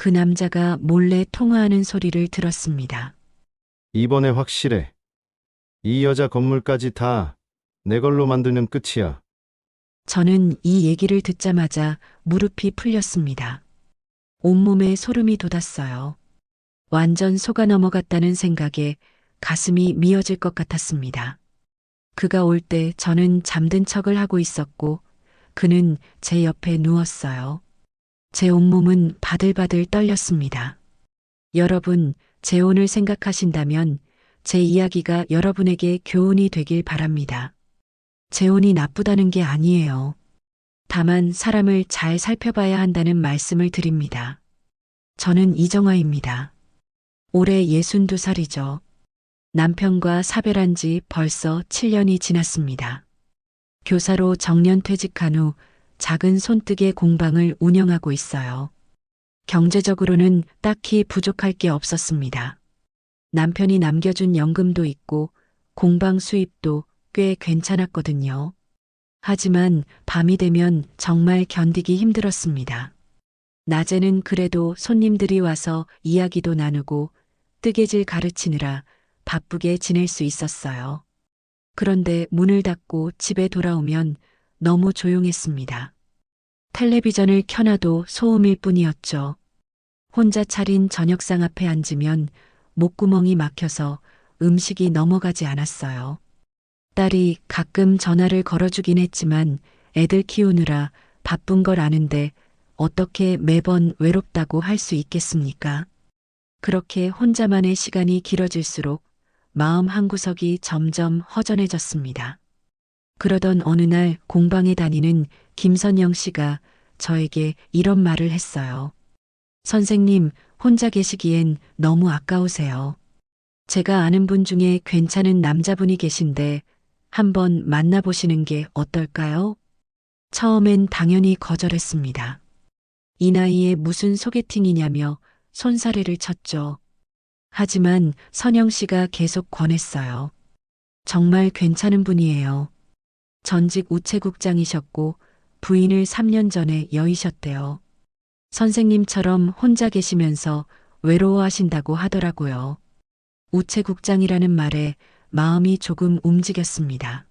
그 남자가 몰래 통화하는 소리를 들었습니다. 이번에 확실해. 이 여자 건물까지 다 내 걸로 만들면 끝이야. 저는 이 얘기를 듣자마자 무릎이 풀렸습니다. 온몸에 소름이 돋았어요. 완전 속아 넘어갔다는 생각에 가슴이 미어질 것 같았습니다. 그가 올 때 저는 잠든 척을 하고 있었고 그는 제 옆에 누웠어요. 제 온몸은 바들바들 떨렸습니다. 여러분, 재혼을 생각하신다면 제 이야기가 여러분에게 교훈이 되길 바랍니다. 재혼이 나쁘다는 게 아니에요. 다만 사람을 잘 살펴봐야 한다는 말씀을 드립니다. 저는 이정화입니다. 올해 62살이죠. 남편과 사별한 지 벌써 7년이 지났습니다. 교사로 정년퇴직한 후 작은 손뜨개 공방을 운영하고 있어요. 경제적으로는 딱히 부족할 게 없었습니다. 남편이 남겨준 연금도 있고 공방 수입도 꽤 괜찮았거든요. 하지만 밤이 되면 정말 견디기 힘들었습니다. 낮에는 그래도 손님들이 와서 이야기도 나누고 뜨개질 가르치느라 바쁘게 지낼 수 있었어요. 그런데 문을 닫고 집에 돌아오면 너무 조용했습니다. 텔레비전을 켜놔도 소음일 뿐이었죠. 혼자 차린 저녁상 앞에 앉으면 목구멍이 막혀서 음식이 넘어가지 않았어요. 딸이 가끔 전화를 걸어주긴 했지만 애들 키우느라 바쁜 걸 아는데 어떻게 매번 외롭다고 할 수 있겠습니까? 그렇게 혼자만의 시간이 길어질수록 마음 한구석이 점점 허전해졌습니다. 그러던 어느 날 공방에 다니는 김선영 씨가 저에게 이런 말을 했어요. 선생님, 혼자 계시기엔 너무 아까우세요. 제가 아는 분 중에 괜찮은 남자분이 계신데 한번 만나보시는 게 어떨까요? 처음엔 당연히 거절했습니다. 이 나이에 무슨 소개팅이냐며 손사래를 쳤죠. 하지만 선영 씨가 계속 권했어요. 정말 괜찮은 분이에요. 전직 우체국장이셨고 부인을 3년 전에 여의셨대요. 선생님처럼 혼자 계시면서 외로워하신다고 하더라고요. 우체국장이라는 말에 마음이 조금 움직였습니다.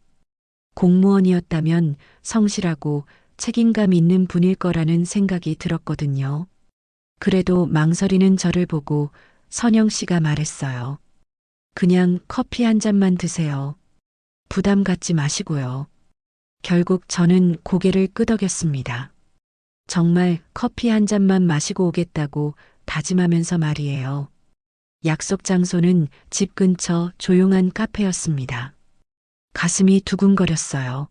공무원이었다면 성실하고 책임감 있는 분일 거라는 생각이 들었거든요. 그래도 망설이는 저를 보고 선영 씨가 말했어요. 그냥 커피 한 잔만 드세요. 부담 갖지 마시고요. 결국 저는 고개를 끄덕였습니다. 정말 커피 한 잔만 마시고 오겠다고 다짐하면서 말이에요. 약속 장소는 집 근처 조용한 카페였습니다. 가슴이 두근거렸어요.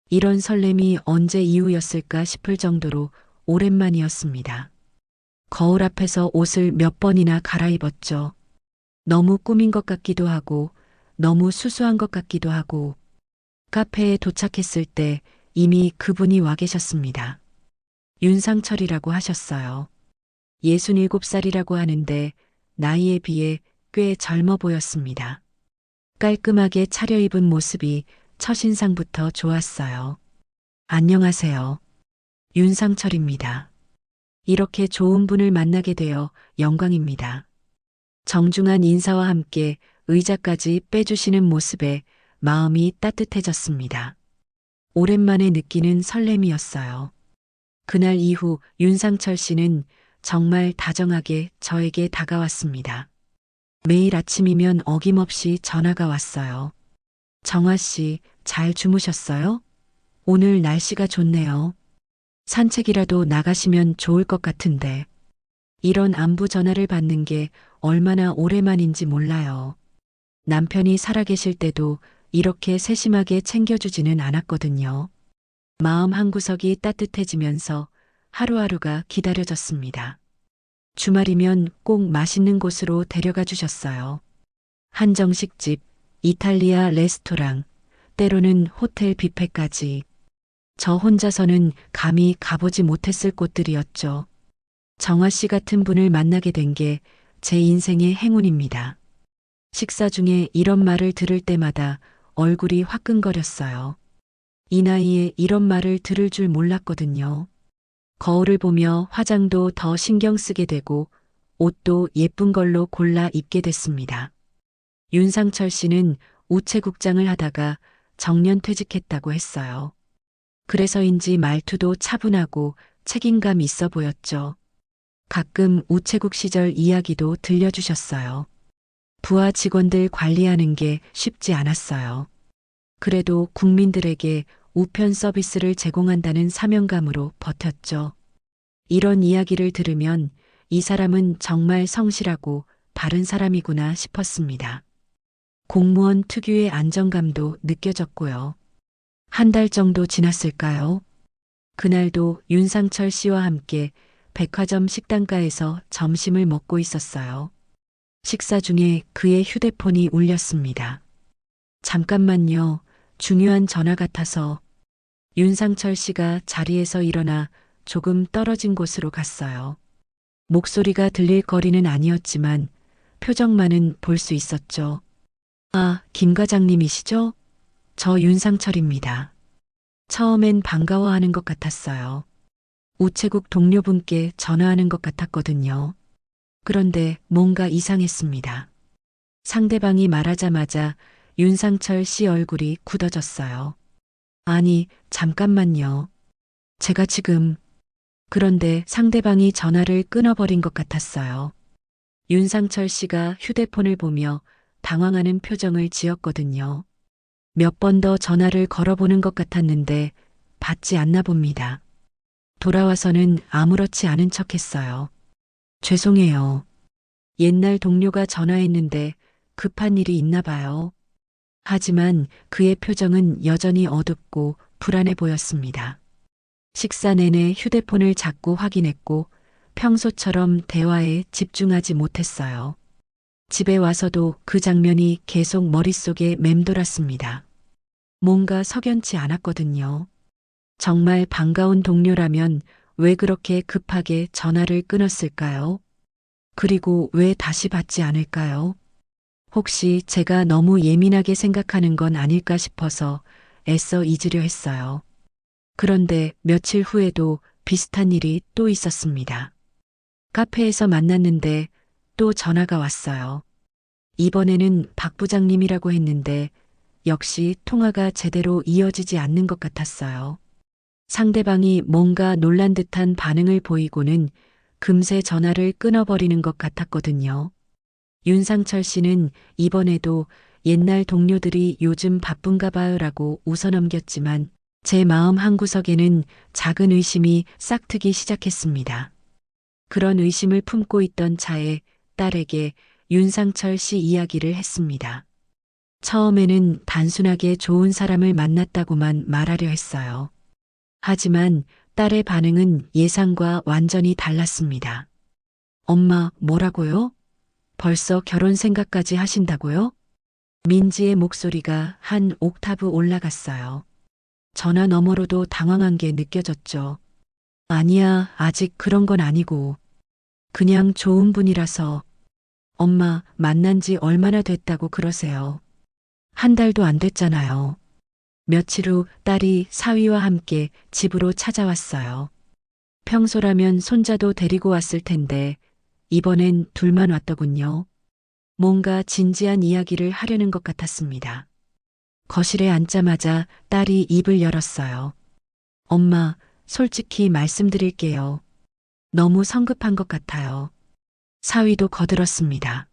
이런 설렘이 언제 이후였을까 싶을 정도로 오랜만이었습니다. 거울 앞에서 옷을 몇 번이나 갈아입었죠. 너무 꾸민 것 같기도 하고 너무 수수한 것 같기도 하고 카페에 도착했을 때 이미 그분이 와 계셨습니다. 윤상철이라고 하셨어요. 67살이라고 하는데 나이에 비해 꽤 젊어 보였습니다. 깔끔하게 차려입은 모습이 첫인상부터 좋았어요. 안녕하세요. 윤상철입니다. 이렇게 좋은 분을 만나게 되어 영광입니다. 정중한 인사와 함께 의자까지 빼주시는 모습에 마음이 따뜻해졌습니다. 오랜만에 느끼는 설렘이었어요. 그날 이후 윤상철 씨는 정말 다정하게 저에게 다가왔습니다. 매일 아침이면 어김없이 전화가 왔어요. 정화 씨, 잘 주무셨어요? 오늘 날씨가 좋네요. 산책이라도 나가시면 좋을 것 같은데. 이런 안부 전화를 받는 게 얼마나 오랜만인지 몰라요. 남편이 살아계실 때도 이렇게 세심하게 챙겨주지는 않았거든요. 마음 한구석이 따뜻해지면서 하루하루가 기다려졌습니다. 주말이면 꼭 맛있는 곳으로 데려가 주셨어요. 한정식집, 이탈리아 레스토랑, 때로는 호텔 뷔페까지. 저 혼자서는 감히 가보지 못했을 곳들이었죠. 정화 씨 같은 분을 만나게 된 게 제 인생의 행운입니다. 식사 중에 이런 말을 들을 때마다 얼굴이 화끈거렸어요. 이 나이에 이런 말을 들을 줄 몰랐거든요. 거울을 보며 화장도 더 신경 쓰게 되고 옷도 예쁜 걸로 골라 입게 됐습니다. 윤상철 씨는 우체국장을 하다가 정년퇴직했다고 했어요. 그래서인지 말투도 차분하고 책임감 있어 보였죠. 가끔 우체국 시절 이야기도 들려주셨어요. 부하 직원들 관리하는 게 쉽지 않았어요. 그래도 국민들에게 우편 서비스를 제공한다는 사명감으로 버텼죠. 이런 이야기를 들으면 이 사람은 정말 성실하고 바른 사람이구나 싶었습니다. 공무원 특유의 안정감도 느껴졌고요. 한 달 정도 지났을까요? 그날도 윤상철 씨와 함께 백화점 식당가에서 점심을 먹고 있었어요. 식사 중에 그의 휴대폰이 울렸습니다. 잠깐만요. 중요한 전화 같아서. 윤상철 씨가 자리에서 일어나 조금 떨어진 곳으로 갔어요. 목소리가 들릴 거리는 아니었지만 표정만은 볼 수 있었죠. 아, 김 과장님이시죠? 저 윤상철입니다. 처음엔 반가워하는 것 같았어요. 우체국 동료분께 전화하는 것 같았거든요. 그런데 뭔가 이상했습니다. 상대방이 말하자마자 윤상철 씨 얼굴이 굳어졌어요. 아니, 잠깐만요. 제가 지금... 그런데 상대방이 전화를 끊어버린 것 같았어요. 윤상철 씨가 휴대폰을 보며 당황하는 표정을 지었거든요. 몇 번 더 전화를 걸어보는 것 같았는데 받지 않나 봅니다. 돌아와서는 아무렇지 않은 척 했어요. 죄송해요. 옛날 동료가 전화했는데 급한 일이 있나 봐요. 하지만 그의 표정은 여전히 어둡고 불안해 보였습니다. 식사 내내 휴대폰을 자꾸 확인했고 평소처럼 대화에 집중하지 못했어요. 집에 와서도 그 장면이 계속 머릿속에 맴돌았습니다. 뭔가 석연치 않았거든요. 정말 반가운 동료라면 왜 그렇게 급하게 전화를 끊었을까요? 그리고 왜 다시 받지 않을까요? 혹시 제가 너무 예민하게 생각하는 건 아닐까 싶어서 애써 잊으려 했어요. 그런데 며칠 후에도 비슷한 일이 또 있었습니다. 카페에서 만났는데 또 전화가 왔어요. 이번에는 박 부장님이라고 했는데 역시 통화가 제대로 이어지지 않는 것 같았어요. 상대방이 뭔가 놀란 듯한 반응을 보이고는 금세 전화를 끊어버리는 것 같았거든요. 윤상철 씨는 이번에도 옛날 동료들이 요즘 바쁜가 봐요라고 웃어넘겼지만 제 마음 한구석에는 작은 의심이 싹트기 시작했습니다. 그런 의심을 품고 있던 차에 딸에게 윤상철 씨 이야기를 했습니다. 처음에는 단순하게 좋은 사람을 만났다고만 말하려 했어요. 하지만 딸의 반응은 예상과 완전히 달랐습니다. 엄마, 뭐라고요? 벌써 결혼 생각까지 하신다고요? 민지의 목소리가 한 옥타브 올라갔어요. 전화 너머로도 당황한 게 느껴졌죠. 아니야, 아직 그런 건 아니고. 그냥 좋은 분이라서. 엄마, 만난 지 얼마나 됐다고 그러세요? 한 달도 안 됐잖아요. 며칠 후 딸이 사위와 함께 집으로 찾아왔어요. 평소라면 손자도 데리고 왔을 텐데 이번엔 둘만 왔더군요. 뭔가 진지한 이야기를 하려는 것 같았습니다. 거실에 앉자마자 딸이 입을 열었어요. 엄마, 솔직히 말씀드릴게요. 너무 성급한 것 같아요. 사위도 거들었습니다.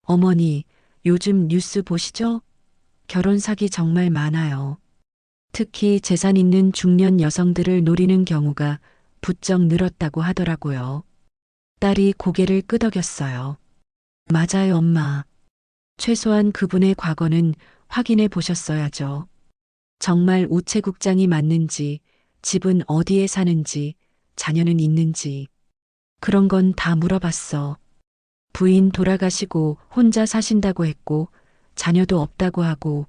어머니, 요즘 뉴스 보시죠? 결혼 사기 정말 많아요. 특히 재산 있는 중년 여성들을 노리는 경우가 부쩍 늘었다고 하더라고요. 딸이 고개를 끄덕였어요. 맞아요, 엄마. 최소한 그분의 과거는 확인해 보셨어야죠. 정말 우체국장이 맞는지, 집은 어디에 사는지, 자녀는 있는지. 그런 건 다 물어봤어. 부인 돌아가시고 혼자 사신다고 했고, 자녀도 없다고 하고,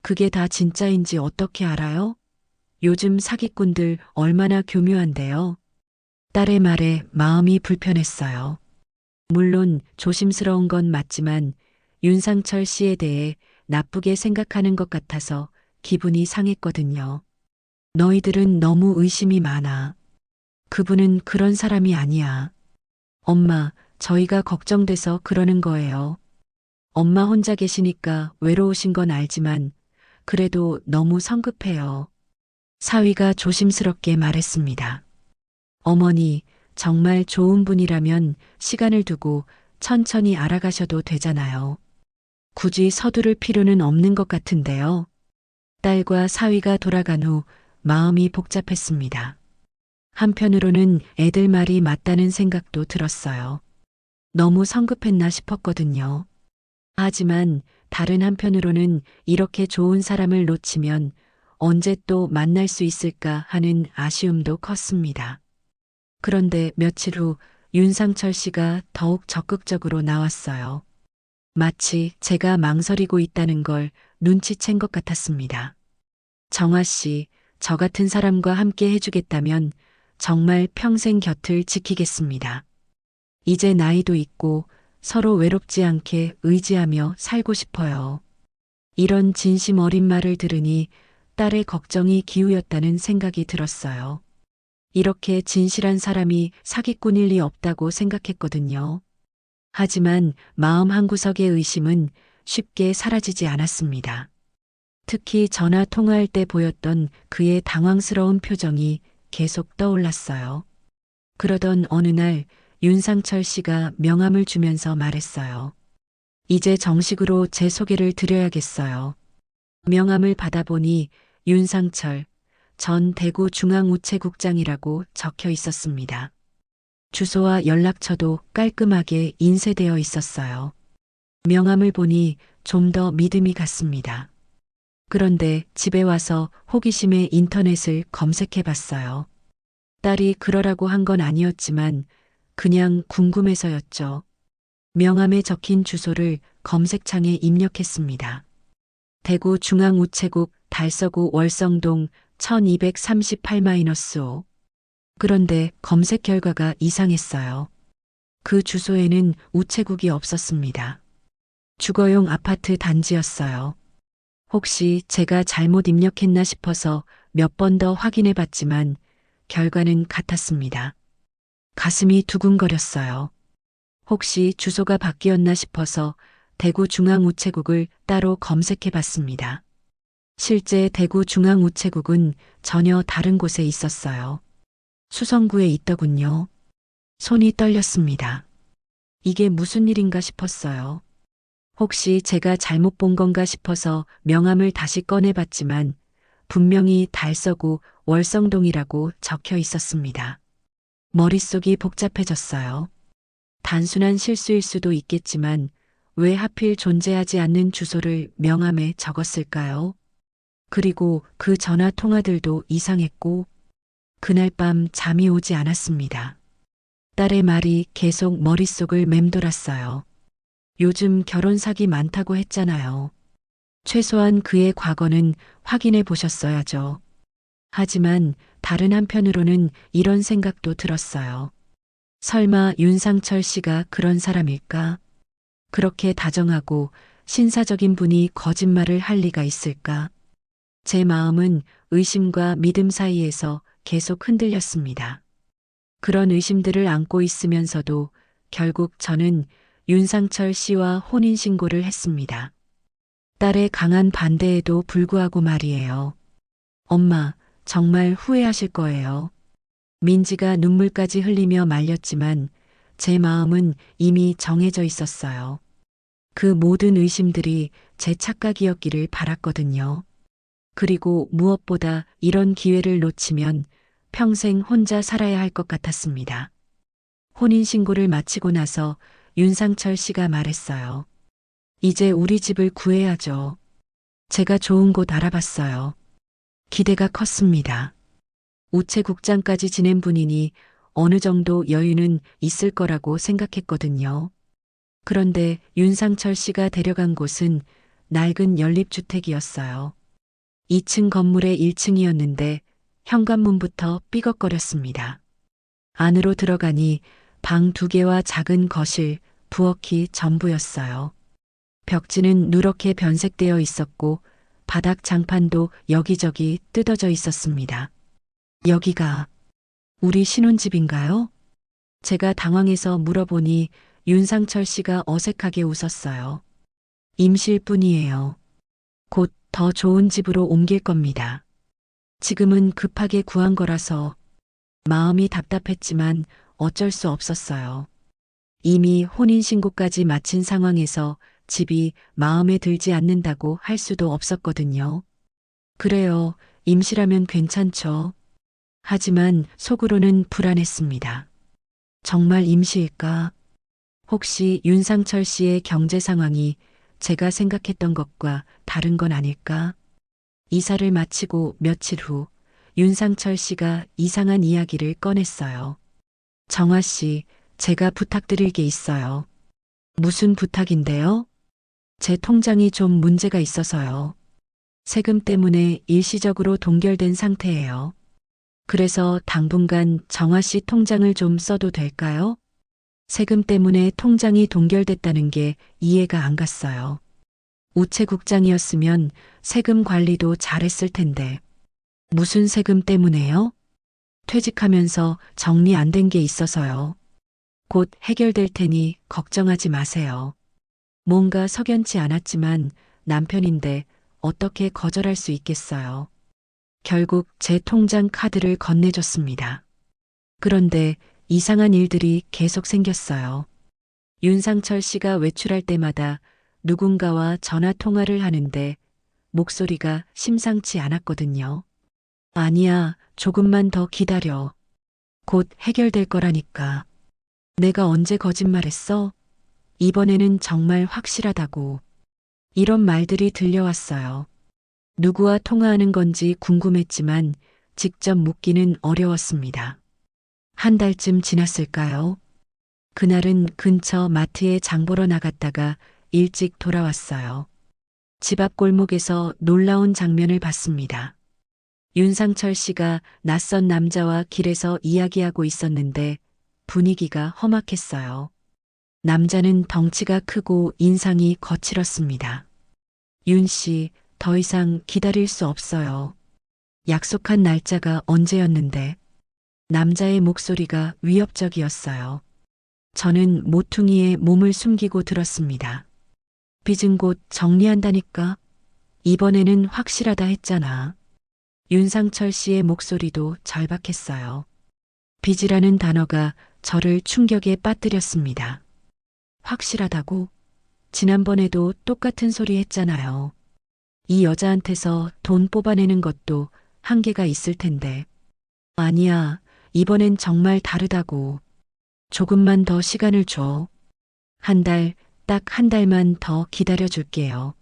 그게 다 진짜인지 어떻게 알아요? 요즘 사기꾼들 얼마나 교묘한데요. 딸의 말에 마음이 불편했어요. 물론 조심스러운 건 맞지만 윤상철 씨에 대해 나쁘게 생각하는 것 같아서 기분이 상했거든요. 너희들은 너무 의심이 많아. 그분은 그런 사람이 아니야. 엄마, 저희가 걱정돼서 그러는 거예요. 엄마 혼자 계시니까 외로우신 건 알지만 그래도 너무 성급해요. 사위가 조심스럽게 말했습니다. 어머니, 정말 좋은 분이라면 시간을 두고 천천히 알아가셔도 되잖아요. 굳이 서두를 필요는 없는 것 같은데요. 딸과 사위가 돌아간 후 마음이 복잡했습니다. 한편으로는 애들 말이 맞다는 생각도 들었어요. 너무 성급했나 싶었거든요. 하지만 다른 한편으로는 이렇게 좋은 사람을 놓치면 언제 또 만날 수 있을까 하는 아쉬움도 컸습니다. 그런데 며칠 후 윤상철 씨가 더욱 적극적으로 나왔어요. 마치 제가 망설이고 있다는 걸 눈치챈 것 같았습니다. 정아 씨, 저 같은 사람과 함께 해주겠다면 정말 평생 곁을 지키겠습니다. 이제 나이도 있고 서로 외롭지 않게 의지하며 살고 싶어요. 이런 진심 어린 말을 들으니 딸의 걱정이 기우였다는 생각이 들었어요. 이렇게 진실한 사람이 사기꾼일 리 없다고 생각했거든요. 하지만 마음 한구석의 의심은 쉽게 사라지지 않았습니다. 특히 전화 통화할 때 보였던 그의 당황스러운 표정이 계속 떠올랐어요. 그러던 어느 날 윤상철 씨가 명함을 주면서 말했어요. 이제 정식으로 제 소개를 드려야겠어요. 명함을 받아보니 윤상철 전 대구중앙우체국장이라고 적혀 있었습니다. 주소와 연락처도 깔끔하게 인쇄되어 있었어요. 명함을 보니 좀 더 믿음이 갔습니다. 그런데 집에 와서 호기심에 인터넷을 검색해 봤어요. 딸이 그러라고 한 건 아니었지만 그냥 궁금해서였죠. 명함에 적힌 주소를 검색창에 입력했습니다. 대구 중앙우체국 달서구 월성동 1238-5. 그런데 검색 결과가 이상했어요. 그 주소에는 우체국이 없었습니다. 주거용 아파트 단지였어요. 혹시 제가 잘못 입력했나 싶어서 몇 번 더 확인해 봤지만 결과는 같았습니다. 가슴이 두근거렸어요. 혹시 주소가 바뀌었나 싶어서 대구중앙우체국을 따로 검색해 봤습니다. 실제 대구중앙우체국은 전혀 다른 곳에 있었어요. 수성구에 있더군요. 손이 떨렸습니다. 이게 무슨 일인가 싶었어요. 혹시 제가 잘못 본 건가 싶어서 명함을 다시 꺼내봤지만 분명히 달서구 월성동이라고 적혀 있었습니다. 머릿속이 복잡해졌어요. 단순한 실수일 수도 있겠지만 왜 하필 존재하지 않는 주소를 명함에 적었을까요? 그리고 그 전화 통화들도 이상했고 그날 밤 잠이 오지 않았습니다. 딸의 말이 계속 머릿속을 맴돌았어요. 요즘 결혼 사기 많다고 했잖아요. 최소한 그의 과거는 확인해 보셨어야죠. 하지만 다른 한편으로는 이런 생각도 들었어요. 설마 윤상철 씨가 그런 사람일까? 그렇게 다정하고 신사적인 분이 거짓말을 할 리가 있을까? 제 마음은 의심과 믿음 사이에서 계속 흔들렸습니다. 그런 의심들을 안고 있으면서도 결국 저는 윤상철 씨와 혼인신고를 했습니다. 딸의 강한 반대에도 불구하고 말이에요. 엄마, 정말 후회하실 거예요. 민지가 눈물까지 흘리며 말렸지만 제 마음은 이미 정해져 있었어요. 그 모든 의심들이 제 착각이었기를 바랐거든요. 그리고 무엇보다 이런 기회를 놓치면 평생 혼자 살아야 할 것 같았습니다. 혼인신고를 마치고 나서 윤상철 씨가 말했어요. 이제 우리 집을 구해야죠. 제가 좋은 곳 알아봤어요. 기대가 컸습니다. 우체국장까지 지낸 분이니 어느 정도 여유는 있을 거라고 생각했거든요. 그런데 윤상철 씨가 데려간 곳은 낡은 연립주택이었어요. 2층 건물의 1층이었는데 현관문부터 삐걱거렸습니다. 안으로 들어가니 방 2개와 작은 거실, 부엌이 전부였어요. 벽지는 누렇게 변색되어 있었고 바닥 장판도 여기저기 뜯어져 있었습니다. 여기가 우리 신혼집인가요? 제가 당황해서 물어보니 윤상철 씨가 어색하게 웃었어요. 임시일 뿐이에요. 곧 더 좋은 집으로 옮길 겁니다. 지금은 급하게 구한 거라서 마음이 답답했지만 어쩔 수 없었어요. 이미 혼인신고까지 마친 상황에서 집이 마음에 들지 않는다고 할 수도 없었거든요. 그래요. 임시라면 괜찮죠. 하지만 속으로는 불안했습니다. 정말 임시일까? 혹시 윤상철 씨의 경제 상황이 제가 생각했던 것과 다른 건 아닐까? 이사를 마치고 며칠 후 윤상철 씨가 이상한 이야기를 꺼냈어요. 정화 씨, 제가 부탁드릴 게 있어요. 무슨 부탁인데요? 제 통장이 좀 문제가 있어서요. 세금 때문에 일시적으로 동결된 상태예요. 그래서 당분간 정화 씨 통장을 좀 써도 될까요? 세금 때문에 통장이 동결됐다는 게 이해가 안 갔어요. 우체국장이었으면 세금 관리도 잘했을 텐데. 무슨 세금 때문에요? 퇴직하면서 정리 안 된 게 있어서요. 곧 해결될 테니 걱정하지 마세요. 뭔가 석연치 않았지만 남편인데 어떻게 거절할 수 있겠어요. 결국 제 통장 카드를 건네줬습니다. 그런데 이상한 일들이 계속 생겼어요. 윤상철 씨가 외출할 때마다 누군가와 전화 통화를 하는데 목소리가 심상치 않았거든요. 아니야, 조금만 더 기다려. 곧 해결될 거라니까. 내가 언제 거짓말했어? 이번에는 정말 확실하다고. 이런 말들이 들려왔어요. 누구와 통화하는 건지 궁금했지만 직접 묻기는 어려웠습니다. 한 달쯤 지났을까요? 그날은 근처 마트에 장 보러 나갔다가 일찍 돌아왔어요. 집 앞 골목에서 놀라운 장면을 봤습니다. 윤상철 씨가 낯선 남자와 길에서 이야기하고 있었는데 분위기가 험악했어요. 남자는 덩치가 크고 인상이 거칠었습니다. 윤 씨, 더 이상 기다릴 수 없어요. 약속한 날짜가 언제였는데? 남자의 목소리가 위협적이었어요. 저는 모퉁이에 몸을 숨기고 들었습니다. 빚은 곧 정리한다니까? 이번에는 확실하다 했잖아. 윤상철 씨의 목소리도 절박했어요. 빚이라는 단어가 저를 충격에 빠뜨렸습니다. 확실하다고? 지난번에도 똑같은 소리 했잖아요. 이 여자한테서 돈 뽑아내는 것도 한계가 있을 텐데. 아니야, 이번엔 정말 다르다고. 조금만 더 시간을 줘. 한 달, 딱 한 달만 더 기다려줄게요.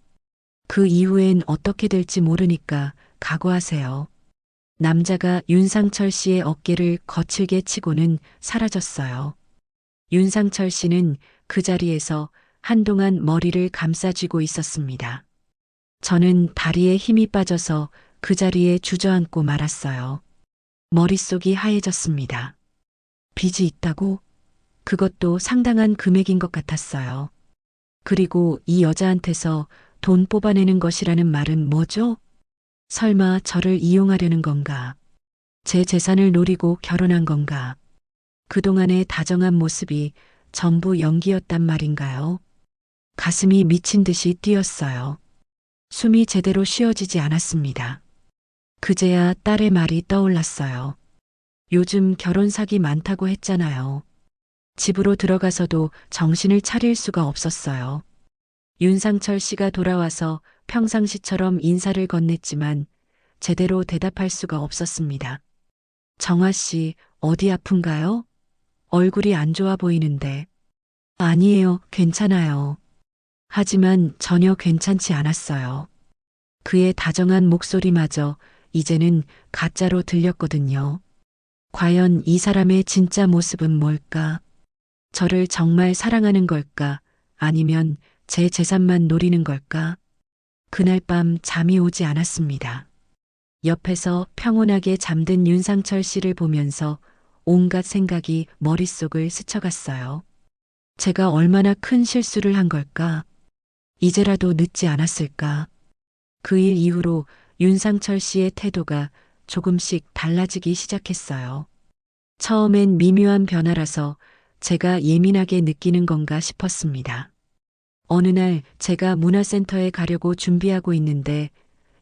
그 이후엔 어떻게 될지 모르니까 각오하세요. 남자가 윤상철 씨의 어깨를 거칠게 치고는 사라졌어요. 윤상철 씨는 그 자리에서 한동안 머리를 감싸쥐고 있었습니다. 저는 다리에 힘이 빠져서 그 자리에 주저앉고 말았어요. 머릿속이 하얘졌습니다. 빚이 있다고? 그것도 상당한 금액인 것 같았어요. 그리고 이 여자한테서 돈 뽑아내는 것이라는 말은 뭐죠? 설마 저를 이용하려는 건가? 제 재산을 노리고 결혼한 건가? 그동안의 다정한 모습이 전부 연기였단 말인가요? 가슴이 미친 듯이 뛰었어요. 숨이 제대로 쉬어지지 않았습니다. 그제야 딸의 말이 떠올랐어요. 요즘 결혼 사기 많다고 했잖아요. 집으로 들어가서도 정신을 차릴 수가 없었어요. 윤상철 씨가 돌아와서 평상시처럼 인사를 건넸지만 제대로 대답할 수가 없었습니다. 정화 씨, 어디 아픈가요? 얼굴이 안 좋아 보이는데. 아니에요, 괜찮아요. 하지만 전혀 괜찮지 않았어요. 그의 다정한 목소리마저 이제는 가짜로 들렸거든요. 과연 이 사람의 진짜 모습은 뭘까? 저를 정말 사랑하는 걸까? 아니면 제 재산만 노리는 걸까? 그날 밤 잠이 오지 않았습니다. 옆에서 평온하게 잠든 윤상철 씨를 보면서 온갖 생각이 머릿속을 스쳐갔어요. 제가 얼마나 큰 실수를 한 걸까? 이제라도 늦지 않았을까? 그 일 이후로 윤상철 씨의 태도가 조금씩 달라지기 시작했어요. 처음엔 미묘한 변화라서 제가 예민하게 느끼는 건가 싶었습니다. 어느 날 제가 문화센터에 가려고 준비하고 있는데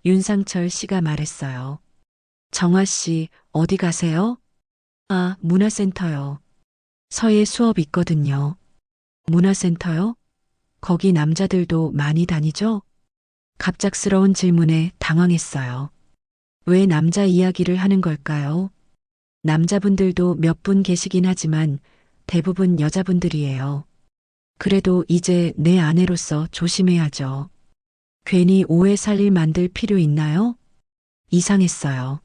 윤상철 씨가 말했어요. 정아 씨, 어디 가세요? 아, 문화센터요. 서예 수업 있거든요. 문화센터요? 거기 남자들도 많이 다니죠? 갑작스러운 질문에 당황했어요. 왜 남자 이야기를 하는 걸까요? 남자분들도 몇 분 계시긴 하지만 대부분 여자분들이에요. 그래도 이제 내 아내로서 조심해야죠. 괜히 오해 살 일 만들 필요 있나요? 이상했어요.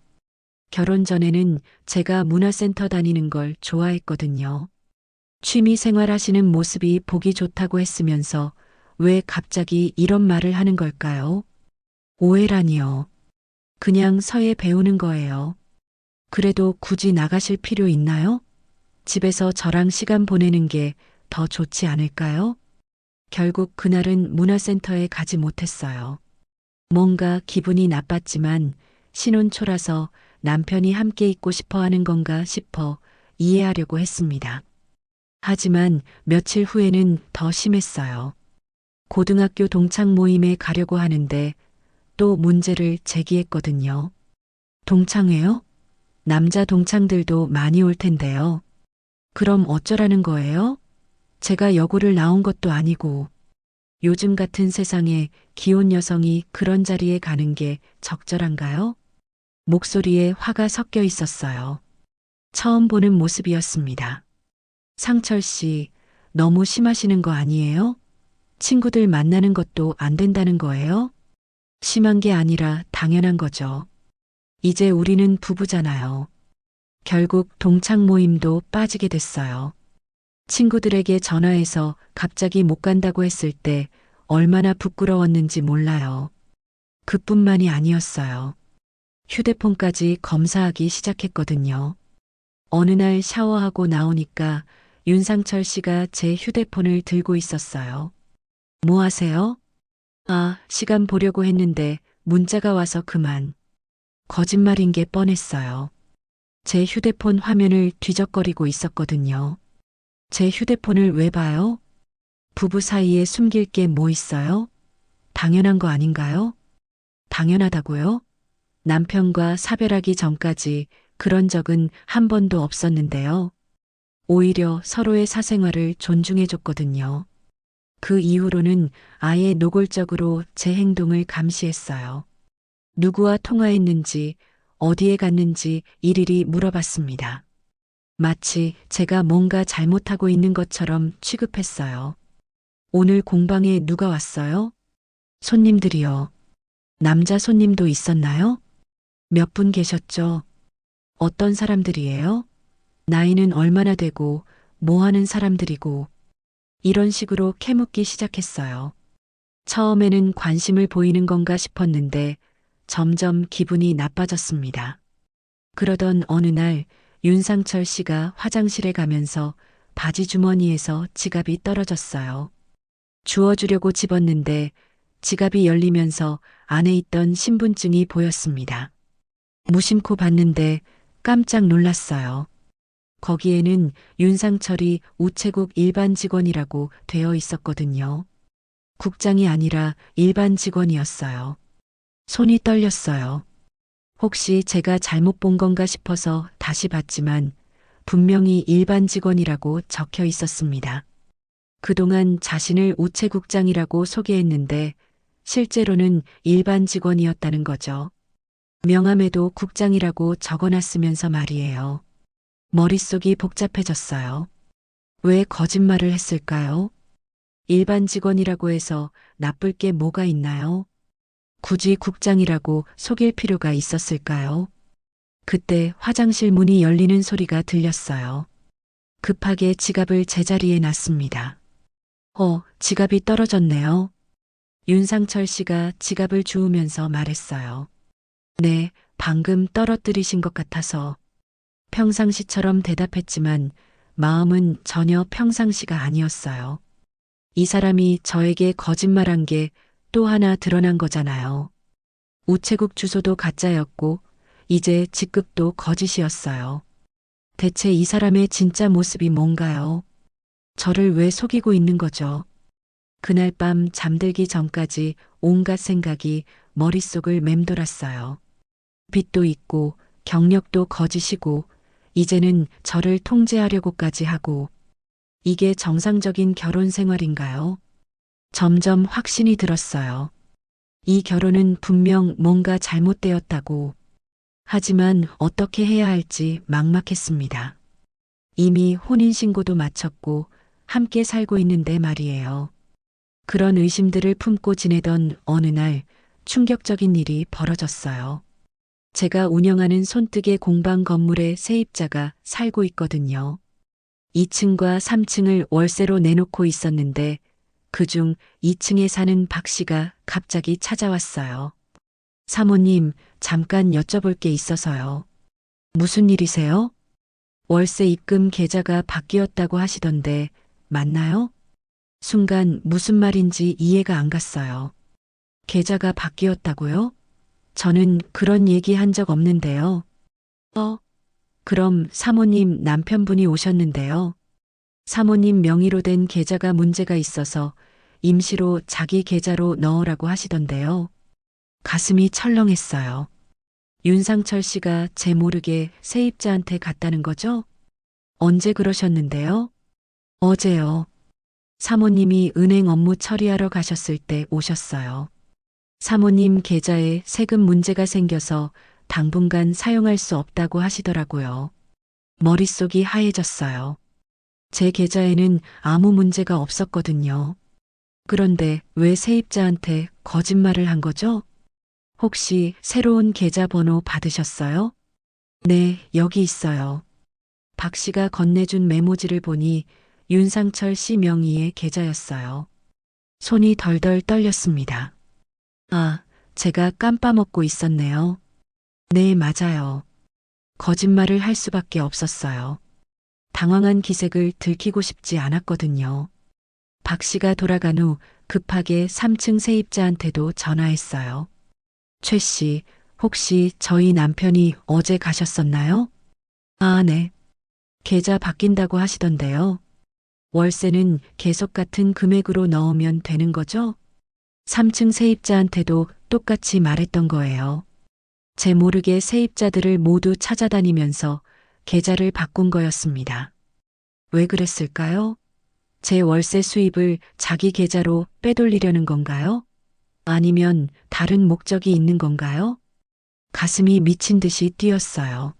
결혼 전에는 제가 문화센터 다니는 걸 좋아했거든요. 취미 생활하시는 모습이 보기 좋다고 했으면서 왜 갑자기 이런 말을 하는 걸까요? 오해라니요. 그냥 서예 배우는 거예요. 그래도 굳이 나가실 필요 있나요? 집에서 저랑 시간 보내는 게 더 좋지 않을까요? 결국 그날은 문화센터에 가지 못했어요. 뭔가 기분이 나빴지만 신혼 초라서 남편이 함께 있고 싶어 하는 건가 싶어 이해하려고 했습니다. 하지만 며칠 후에는 더 심했어요. 고등학교 동창 모임에 가려고 하는데 또 문제를 제기했거든요. 동창회요? 남자 동창들도 많이 올 텐데요. 그럼 어쩌라는 거예요? 제가 여고를 나온 것도 아니고 요즘 같은 세상에 기혼 여성이 그런 자리에 가는 게 적절한가요? 목소리에 화가 섞여 있었어요. 처음 보는 모습이었습니다. 상철 씨, 너무 심하시는 거 아니에요? 친구들 만나는 것도 안 된다는 거예요? 심한 게 아니라 당연한 거죠. 이제 우리는 부부잖아요. 결국 동창 모임도 빠지게 됐어요. 친구들에게 전화해서 갑자기 못 간다고 했을 때 얼마나 부끄러웠는지 몰라요. 그뿐만이 아니었어요. 휴대폰까지 검사하기 시작했거든요. 어느 날 샤워하고 나오니까 윤상철 씨가 제 휴대폰을 들고 있었어요. 뭐 하세요? 아, 시간 보려고 했는데 문자가 와서 그만. 거짓말인 게 뻔했어요. 제 휴대폰 화면을 뒤적거리고 있었거든요. 제 휴대폰을 왜 봐요? 부부 사이에 숨길 게 뭐 있어요? 당연한 거 아닌가요? 당연하다고요? 남편과 사별하기 전까지 그런 적은 한 번도 없었는데요. 오히려 서로의 사생활을 존중해줬거든요. 그 이후로는 아예 노골적으로 제 행동을 감시했어요. 누구와 통화했는지, 어디에 갔는지 일일이 물어봤습니다. 마치 제가 뭔가 잘못하고 있는 것처럼 취급했어요. 오늘 공방에 누가 왔어요? 손님들이요. 남자 손님도 있었나요? 몇 분 계셨죠? 어떤 사람들이에요? 나이는 얼마나 되고 뭐 하는 사람들이고 이런 식으로 캐묻기 시작했어요. 처음에는 관심을 보이는 건가 싶었는데 점점 기분이 나빠졌습니다. 그러던 어느 날 윤상철 씨가 화장실에 가면서 바지 주머니에서 지갑이 떨어졌어요. 주워주려고 집었는데 지갑이 열리면서 안에 있던 신분증이 보였습니다. 무심코 봤는데 깜짝 놀랐어요. 거기에는 윤상철이 우체국 일반 직원이라고 되어 있었거든요. 국장이 아니라 일반 직원이었어요. 손이 떨렸어요. 혹시 제가 잘못 본 건가 싶어서 다시 봤지만 분명히 일반 직원이라고 적혀 있었습니다. 그동안 자신을 우체국장이라고 소개했는데 실제로는 일반 직원이었다는 거죠. 명함에도 국장이라고 적어놨으면서 말이에요. 머릿속이 복잡해졌어요. 왜 거짓말을 했을까요? 일반 직원이라고 해서 나쁠 게 뭐가 있나요? 굳이 국장이라고 속일 필요가 있었을까요? 그때 화장실 문이 열리는 소리가 들렸어요. 급하게 지갑을 제자리에 놨습니다. 지갑이 떨어졌네요. 윤상철 씨가 지갑을 주우면서 말했어요. 네, 방금 떨어뜨리신 것 같아서. 평상시처럼 대답했지만 마음은 전혀 평상시가 아니었어요. 이 사람이 저에게 거짓말한 게 또 하나 드러난 거잖아요. 우체국 주소도 가짜였고 이제 직급도 거짓이었어요. 대체 이 사람의 진짜 모습이 뭔가요? 저를 왜 속이고 있는 거죠? 그날 밤 잠들기 전까지 온갖 생각이 머릿속을 맴돌았어요. 빚도 있고 경력도 거짓이고 이제는 저를 통제하려고까지 하고 이게 정상적인 결혼 생활인가요? 점점 확신이 들었어요. 이 결혼은 분명 뭔가 잘못되었다고. 하지만 어떻게 해야 할지 막막했습니다. 이미 혼인신고도 마쳤고 함께 살고 있는데 말이에요. 그런 의심들을 품고 지내던 어느 날 충격적인 일이 벌어졌어요. 제가 운영하는 손뜨개 공방 건물에 세입자가 살고 있거든요. 2층과 3층을 월세로 내놓고 있었는데 그중 2층에 사는 박 씨가 갑자기 찾아왔어요. 사모님, 잠깐 여쭤볼 게 있어서요. 무슨 일이세요? 월세 입금 계좌가 바뀌었다고 하시던데 맞나요? 순간 무슨 말인지 이해가 안 갔어요. 계좌가 바뀌었다고요? 저는 그런 얘기 한 적 없는데요. 그럼 사모님 남편분이 오셨는데요. 사모님 명의로 된 계좌가 문제가 있어서 임시로 자기 계좌로 넣으라고 하시던데요. 가슴이 철렁했어요. 윤상철 씨가 제 모르게 세입자한테 갔다는 거죠? 언제 그러셨는데요? 어제요. 사모님이 은행 업무 처리하러 가셨을 때 오셨어요. 사모님 계좌에 세금 문제가 생겨서 당분간 사용할 수 없다고 하시더라고요. 머릿속이 하얘졌어요. 제 계좌에는 아무 문제가 없었거든요. 그런데 왜 세입자한테 거짓말을 한 거죠? 혹시 새로운 계좌번호 받으셨어요? 네, 여기 있어요. 박 씨가 건네준 메모지를 보니 윤상철 씨 명의의 계좌였어요. 손이 덜덜 떨렸습니다. 아, 제가 깜빠먹고 있었네요. 네, 맞아요. 거짓말을 할 수밖에 없었어요. 당황한 기색을 들키고 싶지 않았거든요. 박 씨가 돌아간 후 급하게 3층 세입자한테도 전화했어요. 최 씨, 혹시 저희 남편이 어제 가셨었나요? 아, 네. 계좌 바뀐다고 하시던데요. 월세는 계속 같은 금액으로 넣으면 되는 거죠? 3층 세입자한테도 똑같이 말했던 거예요. 제 모르게 세입자들을 모두 찾아다니면서 계좌를 바꾼 거였습니다. 왜 그랬을까요? 제 월세 수입을 자기 계좌로 빼돌리려는 건가요? 아니면 다른 목적이 있는 건가요? 가슴이 미친 듯이 뛰었어요.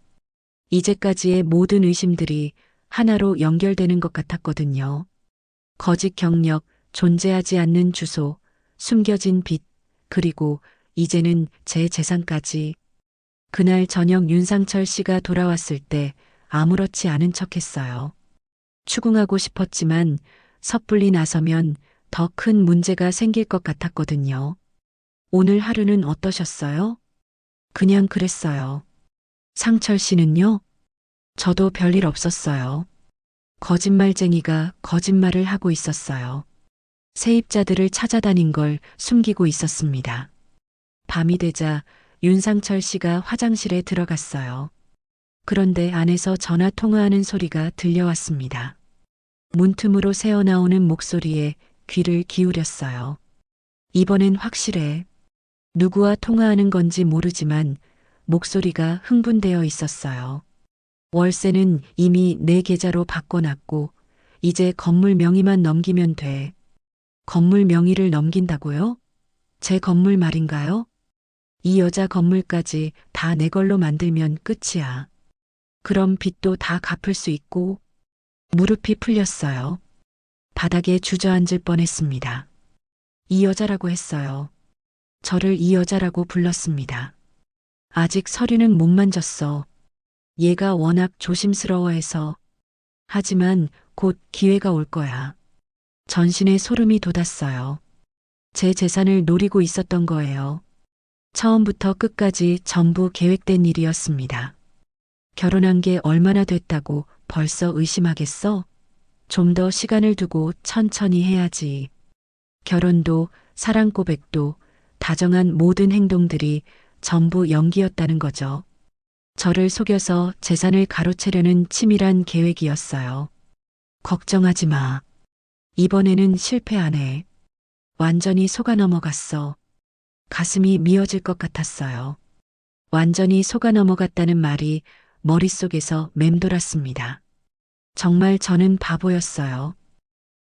이제까지의 모든 의심들이 하나로 연결되는 것 같았거든요. 거짓 경력, 존재하지 않는 주소, 숨겨진 빚, 그리고 이제는 제 재산까지. 그날 저녁 윤상철 씨가 돌아왔을 때 아무렇지 않은 척 했어요. 추궁하고 싶었지만 섣불리 나서면 더 큰 문제가 생길 것 같았거든요. 오늘 하루는 어떠셨어요? 그냥 그랬어요. 상철 씨는요? 저도 별일 없었어요. 거짓말쟁이가 거짓말을 하고 있었어요. 세입자들을 찾아다닌 걸 숨기고 있었습니다. 밤이 되자 윤상철 씨가 화장실에 들어갔어요. 그런데 안에서 전화 통화하는 소리가 들려왔습니다. 문틈으로 새어나오는 목소리에 귀를 기울였어요. 이번엔 확실해. 누구와 통화하는 건지 모르지만 목소리가 흥분되어 있었어요. 월세는 이미 내 계좌로 바꿔놨고 이제 건물 명의만 넘기면 돼. 건물 명의를 넘긴다고요? 제 건물 말인가요? 이 여자 건물까지 다 내 걸로 만들면 끝이야. 그럼 빚도 다 갚을 수 있고 무릎이 풀렸어요. 바닥에 주저앉을 뻔했습니다. 이 여자라고 했어요. 저를 이 여자라고 불렀습니다. 아직 서류는 못 만졌어. 얘가 워낙 조심스러워해서. 하지만 곧 기회가 올 거야. 전신에 소름이 돋았어요. 제 재산을 노리고 있었던 거예요. 처음부터 끝까지 전부 계획된 일이었습니다. 결혼한 게 얼마나 됐다고 벌써 의심하겠어? 좀 더 시간을 두고 천천히 해야지. 결혼도 사랑 고백도 다정한 모든 행동들이 전부 연기였다는 거죠. 저를 속여서 재산을 가로채려는 치밀한 계획이었어요. 걱정하지 마. 이번에는 실패 안 해. 완전히 속아 넘어갔어. 가슴이 미어질 것 같았어요. 완전히 속아 넘어갔다는 말이 머릿속에서 맴돌았습니다. 정말 저는 바보였어요.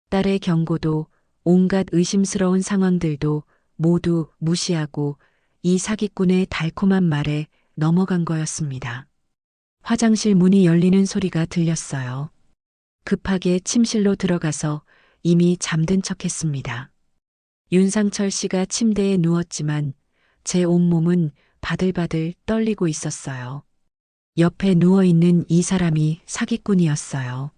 딸의 경고도 온갖 의심스러운 상황들도 모두 무시하고 이 사기꾼의 달콤한 말에 넘어간 거였습니다. 화장실 문이 열리는 소리가 들렸어요. 급하게 침실로 들어가서 이미 잠든 척했습니다. 윤상철 씨가 침대에 누웠지만 제 온몸은 바들바들 떨리고 있었어요. 옆에 누워있는 이 사람이 사기꾼이었어요.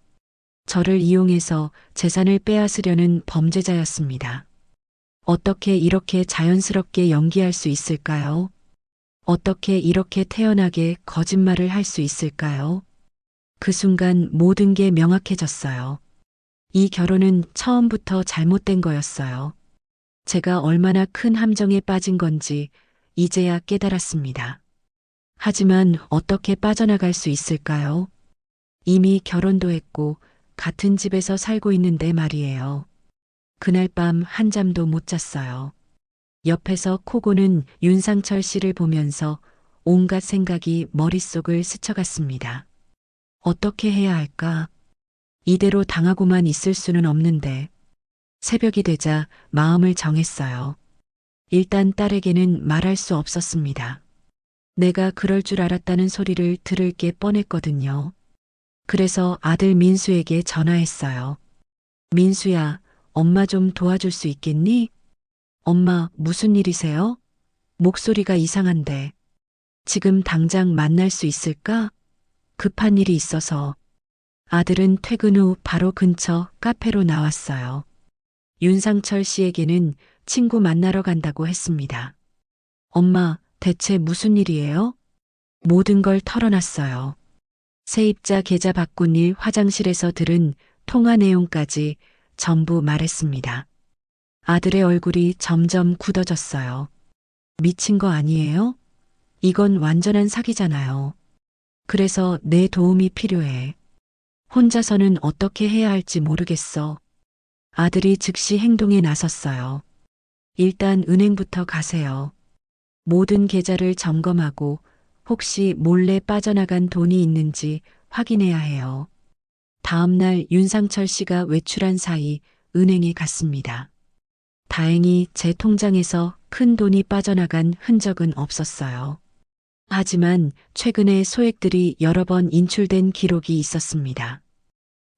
저를 이용해서 재산을 빼앗으려는 범죄자였습니다. 어떻게 이렇게 자연스럽게 연기할 수 있을까요? 어떻게 이렇게 태연하게 거짓말을 할 수 있을까요? 그 순간 모든 게 명확해졌어요. 이 결혼은 처음부터 잘못된 거였어요. 제가 얼마나 큰 함정에 빠진 건지 이제야 깨달았습니다. 하지만 어떻게 빠져나갈 수 있을까요? 이미 결혼도 했고 같은 집에서 살고 있는데 말이에요. 그날 밤 한잠도 못 잤어요. 옆에서 코 고는 윤상철 씨를 보면서 온갖 생각이 머릿속을 스쳐갔습니다. 어떻게 해야 할까? 이대로 당하고만 있을 수는 없는데. 새벽이 되자 마음을 정했어요. 일단 딸에게는 말할 수 없었습니다. 내가 그럴 줄 알았다는 소리를 들을 게 뻔했거든요. 그래서 아들 민수에게 전화했어요. 민수야, 엄마 좀 도와줄 수 있겠니? 엄마, 무슨 일이세요? 목소리가 이상한데. 지금 당장 만날 수 있을까? 급한 일이 있어서. 아들은 퇴근 후 바로 근처 카페로 나왔어요. 윤상철 씨에게는 친구 만나러 간다고 했습니다. 엄마, 대체 무슨 일이에요? 모든 걸 털어놨어요. 세입자 계좌 바꾼 일, 화장실에서 들은 통화 내용까지 전부 말했습니다. 아들의 얼굴이 점점 굳어졌어요. 미친 거 아니에요? 이건 완전한 사기잖아요. 그래서 내 도움이 필요해. 혼자서는 어떻게 해야 할지 모르겠어. 아들이 즉시 행동에 나섰어요. 일단 은행부터 가세요. 모든 계좌를 점검하고 혹시 몰래 빠져나간 돈이 있는지 확인해야 해요. 다음 날 윤상철 씨가 외출한 사이 은행에 갔습니다. 다행히 제 통장에서 큰 돈이 빠져나간 흔적은 없었어요. 하지만 최근에 소액들이 여러 번 인출된 기록이 있었습니다.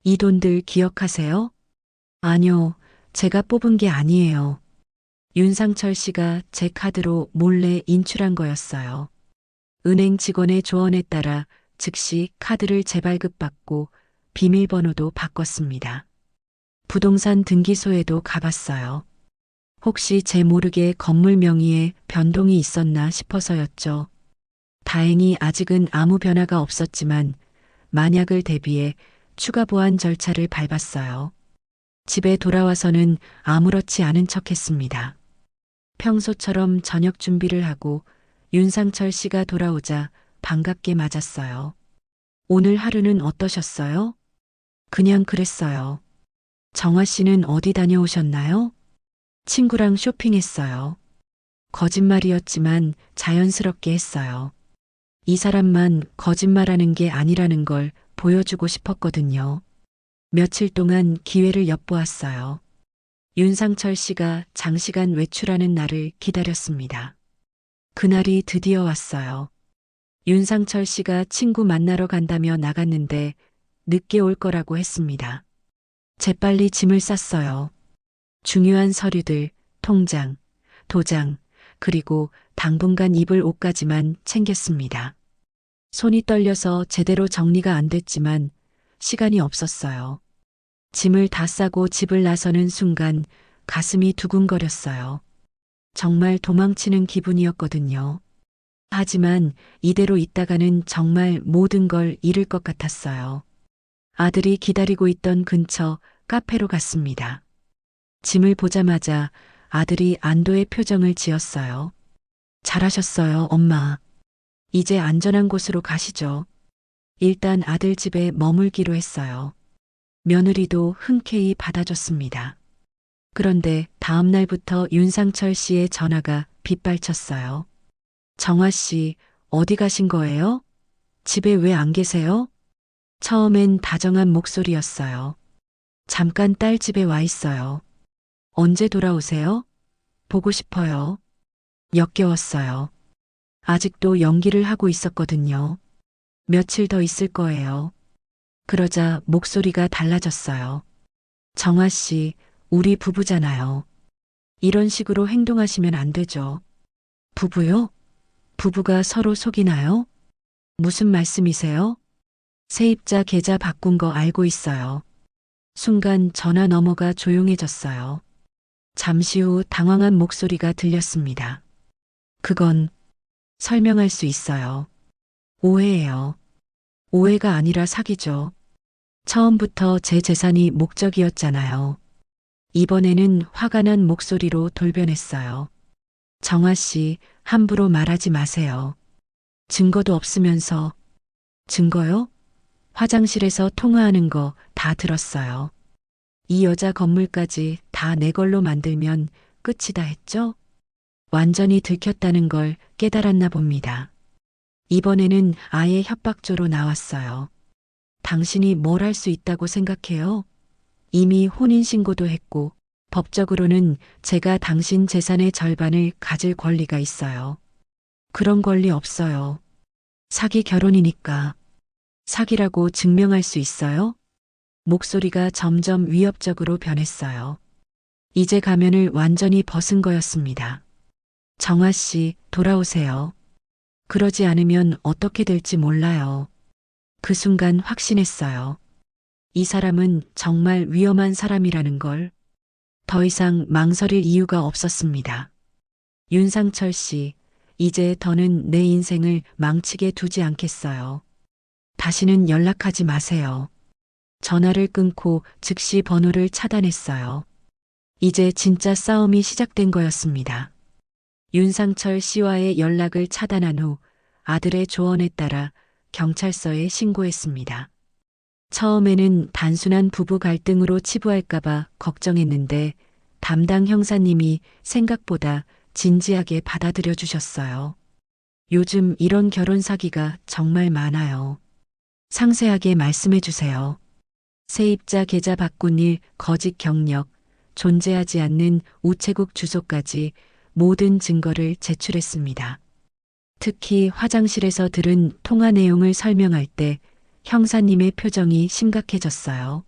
이 돈들 기억하세요? 아니요, 제가 뽑은 게 아니에요. 윤상철 씨가 제 카드로 몰래 인출한 거였어요. 은행 직원의 조언에 따라 즉시 카드를 재발급받고 비밀번호도 바꿨습니다. 부동산 등기소에도 가봤어요. 혹시 제 모르게 건물 명의에 변동이 있었나 싶어서였죠. 다행히 아직은 아무 변화가 없었지만 만약을 대비해 추가 보안 절차를 밟았어요. 집에 돌아와서는 아무렇지 않은 척했습니다. 평소처럼 저녁 준비를 하고 윤상철 씨가 돌아오자 반갑게 맞았어요. 오늘 하루는 어떠셨어요? 그냥 그랬어요. 정화 씨는 어디 다녀오셨나요? 친구랑 쇼핑했어요. 거짓말이었지만 자연스럽게 했어요. 이 사람만 거짓말하는 게 아니라는 걸 보여주고 싶었거든요. 며칠 동안 기회를 엿보았어요. 윤상철 씨가 장시간 외출하는 날을 기다렸습니다. 그날이 드디어 왔어요. 윤상철 씨가 친구 만나러 간다며 나갔는데 늦게 올 거라고 했습니다. 재빨리 짐을 쌌어요. 중요한 서류들, 통장, 도장, 그리고 당분간 입을 옷까지만 챙겼습니다. 손이 떨려서 제대로 정리가 안 됐지만 시간이 없었어요. 짐을 다 싸고 집을 나서는 순간 가슴이 두근거렸어요. 정말 도망치는 기분이었거든요. 하지만 이대로 있다가는 정말 모든 걸 잃을 것 같았어요. 아들이 기다리고 있던 근처 카페로 갔습니다. 짐을 보자마자 아들이 안도의 표정을 지었어요. 잘하셨어요, 엄마. 이제 안전한 곳으로 가시죠. 일단 아들 집에 머물기로 했어요. 며느리도 흔쾌히 받아줬습니다. 그런데 다음 날부터 윤상철 씨의 전화가 빗발쳤어요. 정화 씨, 어디 가신 거예요? 집에 왜 안 계세요? 처음엔 다정한 목소리였어요. 잠깐 딸 집에 와 있어요. 언제 돌아오세요? 보고 싶어요. 역겨웠어요. 아직도 연기를 하고 있었거든요. 며칠 더 있을 거예요. 그러자 목소리가 달라졌어요. 정아 씨, 우리 부부잖아요. 이런 식으로 행동하시면 안 되죠. 부부요? 부부가 서로 속이나요? 무슨 말씀이세요? 세입자 계좌 바꾼 거 알고 있어요. 순간 전화 너머가 조용해졌어요. 잠시 후 당황한 목소리가 들렸습니다. 그건 설명할 수 있어요. 오해예요. 오해가 아니라 사기죠. 처음부터 제 재산이 목적이었잖아요. 이번에는 화가 난 목소리로 돌변했어요. 정아 씨, 함부로 말하지 마세요. 증거도 없으면서. 증거요? 화장실에서 통화하는 거 다 들었어요. 이 여자 건물까지 다 내 걸로 만들면 끝이다 했죠? 완전히 들켰다는 걸 깨달았나 봅니다. 이번에는 아예 협박조로 나왔어요. 당신이 뭘 할 수 있다고 생각해요? 이미 혼인신고도 했고, 법적으로는 제가 당신 재산의 절반을 가질 권리가 있어요. 그런 권리 없어요. 사기 결혼이니까. 사기라고 증명할 수 있어요? 목소리가 점점 위협적으로 변했어요. 이제 가면을 완전히 벗은 거였습니다. 정아 씨, 돌아오세요. 그러지 않으면 어떻게 될지 몰라요. 그 순간 확신했어요. 이 사람은 정말 위험한 사람이라는 걸. 더 이상 망설일 이유가 없었습니다. 윤상철 씨, 이제 더는 내 인생을 망치게 두지 않겠어요. 다시는 연락하지 마세요. 전화를 끊고 즉시 번호를 차단했어요. 이제 진짜 싸움이 시작된 거였습니다. 윤상철 씨와의 연락을 차단한 후 아들의 조언에 따라 경찰서에 신고했습니다. 처음에는 단순한 부부 갈등으로 치부할까봐 걱정했는데 담당 형사님이 생각보다 진지하게 받아들여 주셨어요. 요즘 이런 결혼 사기가 정말 많아요. 상세하게 말씀해 주세요. 세입자 계좌 바꾼 일, 거짓 경력, 존재하지 않는 우체국 주소까지 모든 증거를 제출했습니다. 특히 화장실에서 들은 통화 내용을 설명할 때 형사님의 표정이 심각해졌어요.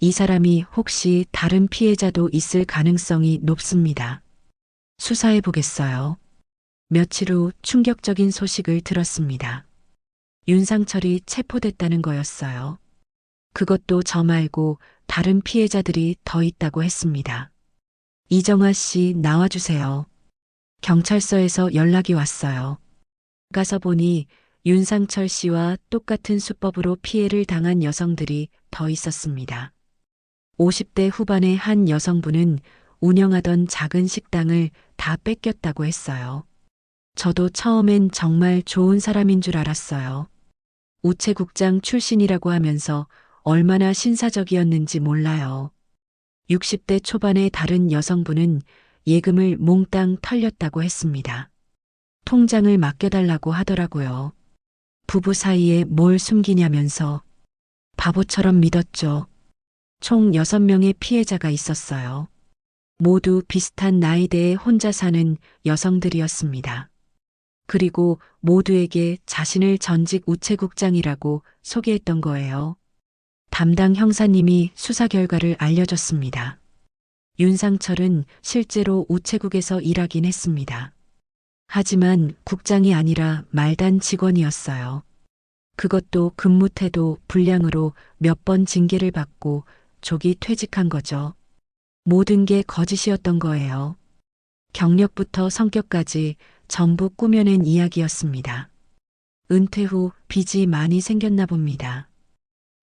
이 사람이 혹시 다른 피해자도 있을 가능성이 높습니다. 수사해 보겠어요. 며칠 후 충격적인 소식을 들었습니다. 윤상철이 체포됐다는 거였어요. 그것도 저 말고 다른 피해자들이 더 있다고 했습니다. 이정아 씨 나와주세요. 경찰서에서 연락이 왔어요. 가서 보니 윤상철 씨와 똑같은 수법으로 피해를 당한 여성들이 더 있었습니다. 50대 후반의 한 여성분은 운영하던 작은 식당을 다 뺏겼다고 했어요. 저도 처음엔 정말 좋은 사람인 줄 알았어요. 우체국장 출신이라고 하면서 얼마나 신사적이었는지 몰라요. 60대 초반의 다른 여성분은 예금을 몽땅 털렸다고 했습니다. 통장을 맡겨달라고 하더라고요. 부부 사이에 뭘 숨기냐면서 바보처럼 믿었죠. 총 6명의 피해자가 있었어요. 모두 비슷한 나이대에 혼자 사는 여성들이었습니다. 그리고 모두에게 자신을 전직 우체국장이라고 소개했던 거예요. 담당 형사님이 수사 결과를 알려줬습니다. 윤상철은 실제로 우체국에서 일하긴 했습니다. 하지만 국장이 아니라 말단 직원이었어요. 그것도 근무 태도 불량으로 몇 번 징계를 받고 조기 퇴직한 거죠. 모든 게 거짓이었던 거예요. 경력부터 성격까지 전부 꾸며낸 이야기였습니다. 은퇴 후 빚이 많이 생겼나 봅니다.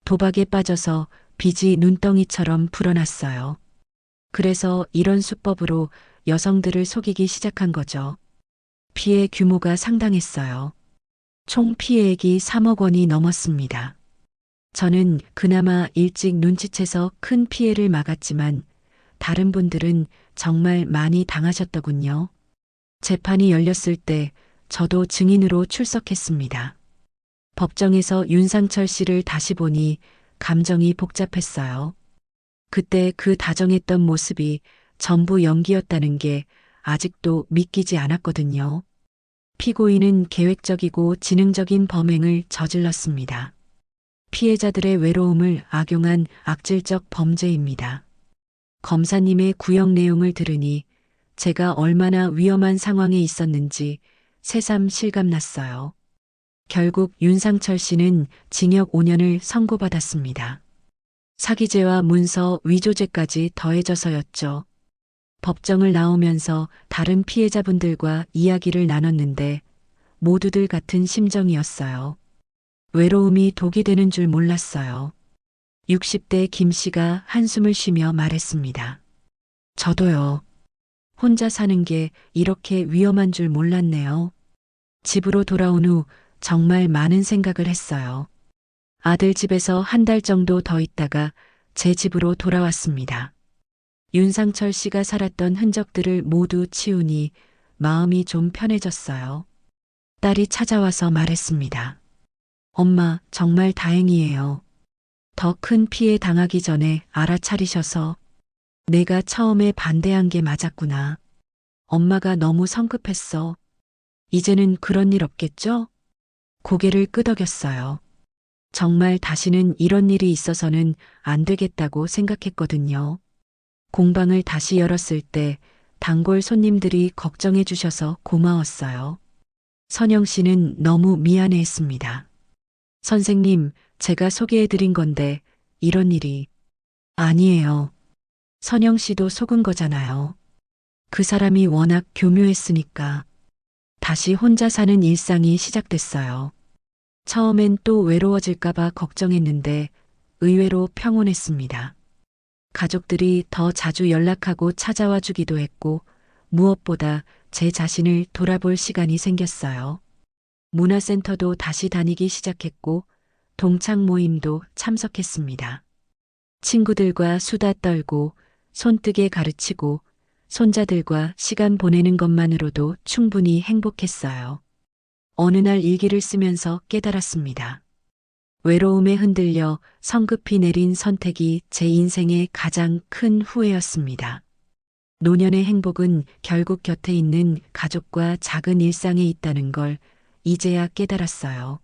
도박에 빠져서 빚이 눈덩이처럼 불어났어요. 그래서 이런 수법으로 여성들을 속이기 시작한 거죠. 피해 규모가 상당했어요. 총 피해액이 3억 원이 넘었습니다. 저는 그나마 일찍 눈치채서 큰 피해를 막았지만 다른 분들은 정말 많이 당하셨더군요. 재판이 열렸을 때 저도 증인으로 출석했습니다. 법정에서 윤상철 씨를 다시 보니 감정이 복잡했어요. 그때 그 다정했던 모습이 전부 연기였다는 게 아직도 믿기지 않았거든요. 피고인은 계획적이고 지능적인 범행을 저질렀습니다. 피해자들의 외로움을 악용한 악질적 범죄입니다. 검사님의 구형 내용을 들으니 제가 얼마나 위험한 상황에 있었는지 새삼 실감났어요. 결국 윤상철 씨는 징역 5년을 선고받았습니다. 사기죄와 문서 위조죄까지 더해져서였죠. 법정을 나오면서 다른 피해자분들과 이야기를 나눴는데 모두들 같은 심정이었어요. 외로움이 독이 되는 줄 몰랐어요. 60대 김 씨가 한숨을 쉬며 말했습니다. 저도요. 혼자 사는 게 이렇게 위험한 줄 몰랐네요. 집으로 돌아온 후 정말 많은 생각을 했어요. 아들 집에서 한 달 정도 더 있다가 제 집으로 돌아왔습니다. 윤상철 씨가 살았던 흔적들을 모두 치우니 마음이 좀 편해졌어요. 딸이 찾아와서 말했습니다. 엄마, 정말 다행이에요. 더 큰 피해 당하기 전에 알아차리셔서 내가 처음에 반대한 게 맞았구나. 엄마가 너무 성급했어. 이제는 그런 일 없겠죠? 고개를 끄덕였어요. 정말 다시는 이런 일이 있어서는 안 되겠다고 생각했거든요. 공방을 다시 열었을 때 단골 손님들이 걱정해 주셔서 고마웠어요. 선영 씨는 너무 미안해했습니다. 선생님, 제가 소개해드린 건데 이런 일이 아니에요. 선영 씨도 속은 거잖아요. 그 사람이 워낙 교묘했으니까 다시 혼자 사는 일상이 시작됐어요. 처음엔 또 외로워질까봐 걱정했는데 의외로 평온했습니다. 가족들이 더 자주 연락하고 찾아와 주기도 했고 무엇보다 제 자신을 돌아볼 시간이 생겼어요. 문화센터도 다시 다니기 시작했고 동창 모임도 참석했습니다. 친구들과 수다 떨고 손뜨개 가르치고 손자들과 시간 보내는 것만으로도 충분히 행복했어요. 어느 날 일기를 쓰면서 깨달았습니다. 외로움에 흔들려 성급히 내린 선택이 제 인생의 가장 큰 후회였습니다. 노년의 행복은 결국 곁에 있는 가족과 작은 일상에 있다는 걸 이제야 깨달았어요.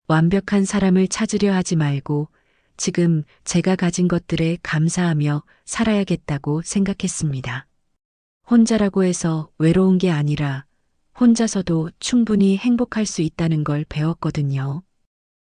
완벽한 사람을 찾으려 하지 말고 지금 제가 가진 것들에 감사하며 살아야겠다고 생각했습니다. 혼자라고 해서 외로운 게 아니라 혼자서도 충분히 행복할 수 있다는 걸 배웠거든요.